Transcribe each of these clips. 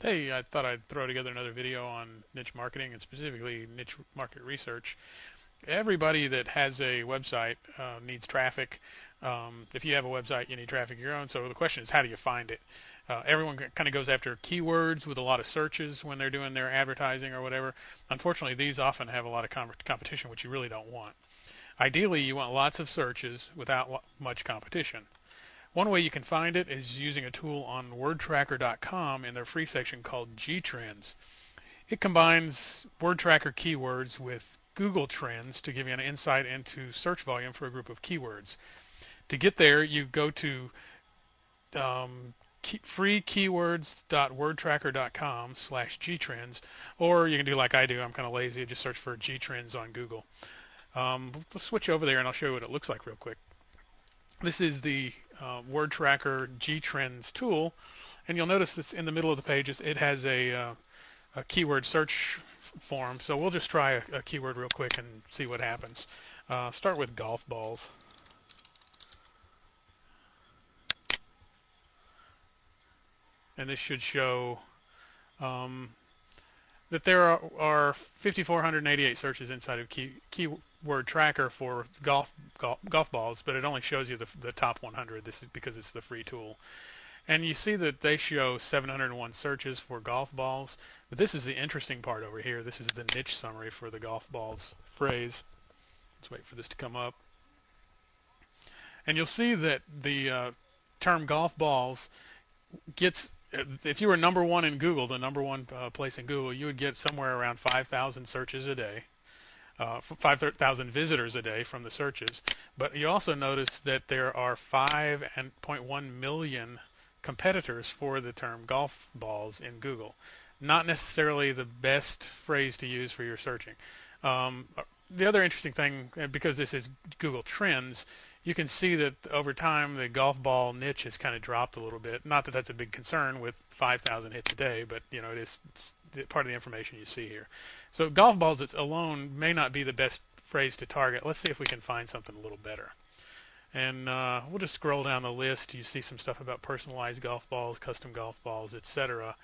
Hey, I thought I'd throw together another video on niche marketing and specifically niche market research. Everybody that has a website needs traffic. If you have a website, you need traffic of your own. So the question is, how do you find it? Everyone kind of goes after keywords with a lot of searches when they're doing their advertising or whatever. Unfortunately, these often have a lot of competition, which you really don't want. Ideally, you want lots of searches without much competition. One way you can find it is using a tool on wordtracker.com in their free section called gTrends. It combines WordTracker keywords with Google Trends to give you an insight into search volume for a group of keywords. To get there, you go to freekeywords.wordtracker.com/gtrends, or you can do like I do. I'm kind of lazy. Just search for gtrends on Google. Let's switch over there and I'll show you what it looks like real quick. This is the WordTracker gTrends tool, and you'll notice that's in the middle of the page. It has a keyword search form. So we'll just try a keyword real quick and see what happens. Start with golf balls. And this should show that there are 5,488 searches inside of keyword tracker for golf balls, but it only shows you the top 100. This is because it's the free tool. And you see that they show 701 searches for golf balls. But this is the interesting part over here. This is the niche summary for the golf balls phrase. Let's wait for this to come up. And you'll see that the term golf balls gets, if you were number one in Google, the number one place in Google, you would get somewhere around 5,000 searches a day. 5,000 visitors a day from the searches. But you also notice that there are 5.1 million competitors for the term golf balls in Google. Not necessarily the best phrase to use for your searching. The other interesting thing, because this is Google Trends, you can see that over time the golf ball niche has kind of dropped a little bit. Not that that's a big concern with 5,000 hits a day, but you know it's part of the information you see here. So golf balls alone may not be the best phrase to target. Let's see if we can find something a little better. And we'll just scroll down the list. You see some stuff about personalized golf balls, custom golf balls, etc.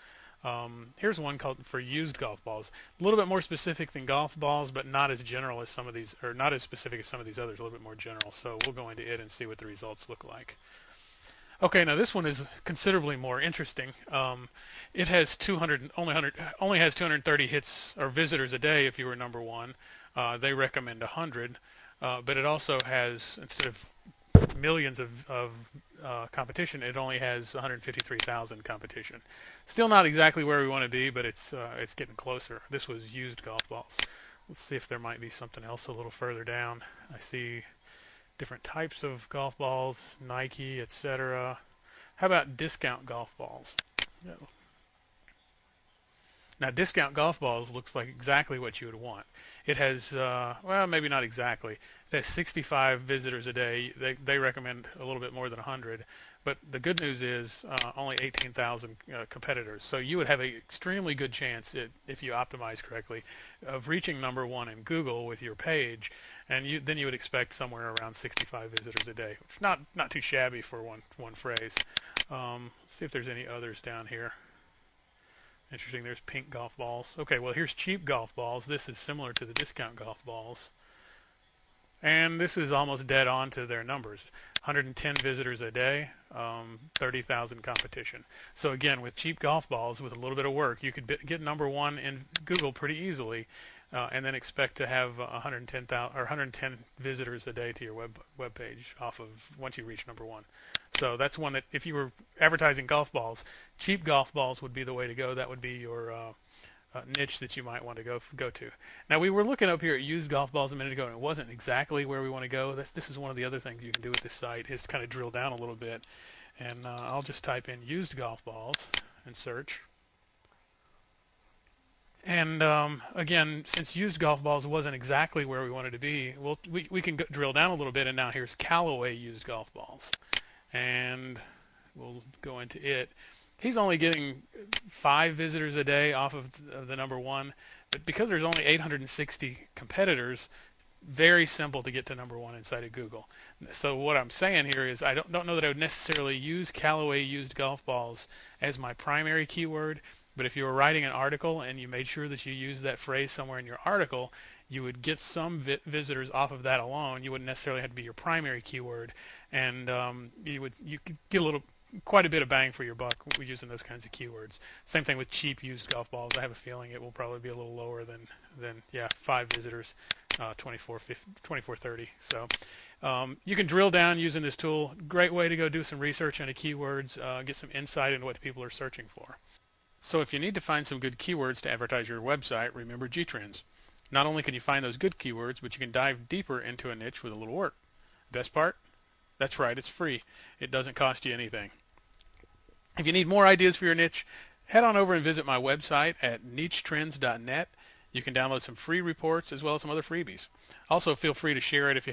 Here's one called for used golf balls. A little bit more specific than golf balls, but not as general as some of these, or not as specific as some of these others. A little bit more general. So we'll go into it and see what the results look like. Okay, now this one is considerably more interesting. It has 200 only has 230 hits or visitors a day. If you were number one, they recommend 100, but it also has, instead of millions of competition, it only has 153,000 competition. Still not exactly where we want to be, but it's getting closer. This was used golf balls. Let's see if there might be something else a little further down. I see different types of golf balls, Nike, etc. How about discount golf balls? Now, discount golf balls looks like exactly what you would want. It has, well, maybe not exactly. It has 65 visitors a day. They recommend a little bit more than 100. But the good news is only 18,000 competitors. So you would have an extremely good chance, if you optimize correctly, of reaching number one in Google with your page. And then you would expect somewhere around 65 visitors a day. Not too shabby for one phrase. Let's see if there's any others down here. Interesting, there's pink golf balls. Okay, well here's cheap golf balls. This is similar to the discount golf balls. And this is almost dead on to their numbers. 110 visitors a day, 30,000 competition. So again, with cheap golf balls, with a little bit of work, you could get number one in Google pretty easily, and then expect to have 110,000 or 110 visitors a day to your web page off of once you reach number one. So that's one that, if you were advertising golf balls, cheap golf balls would be the way to go. That would be your niche that you might want to go to. Now, we were looking up here at used golf balls a minute ago, and it wasn't exactly where we want to go. This is one of the other things you can do with this site, is kind of drill down a little bit. And I'll just type in used golf balls and search. And again, since used golf balls wasn't exactly where we wanted to be, we can drill down a little bit, and now here's Callaway used golf balls. And we'll go into it. He's only getting 5 visitors a day off of the number one, but because there's only 860 competitors, very simple to get to number one inside of Google. So what I'm saying here is I don't know that I would necessarily use Callaway used golf balls as my primary keyword, but if you were writing an article and you made sure that you used that phrase somewhere in your article, you would get some visitors off of that alone. You wouldn't necessarily have to be your primary keyword, and you could get quite a bit of bang for your buck using those kinds of keywords. Same thing with cheap used golf balls. I have a feeling it will probably be a little lower than 5 visitors, 2430. So you can drill down using this tool. Great way to go do some research into keywords, get some insight into what people are searching for. So if you need to find some good keywords to advertise your website, remember GTrends. Not only can you find those good keywords, but you can dive deeper into a niche with a little work. Best part? That's right, it's free. It doesn't cost you anything. If you need more ideas for your niche, head on over and visit my website at nichetrends.net. You can download some free reports as well as some other freebies. Also, feel free to share it if you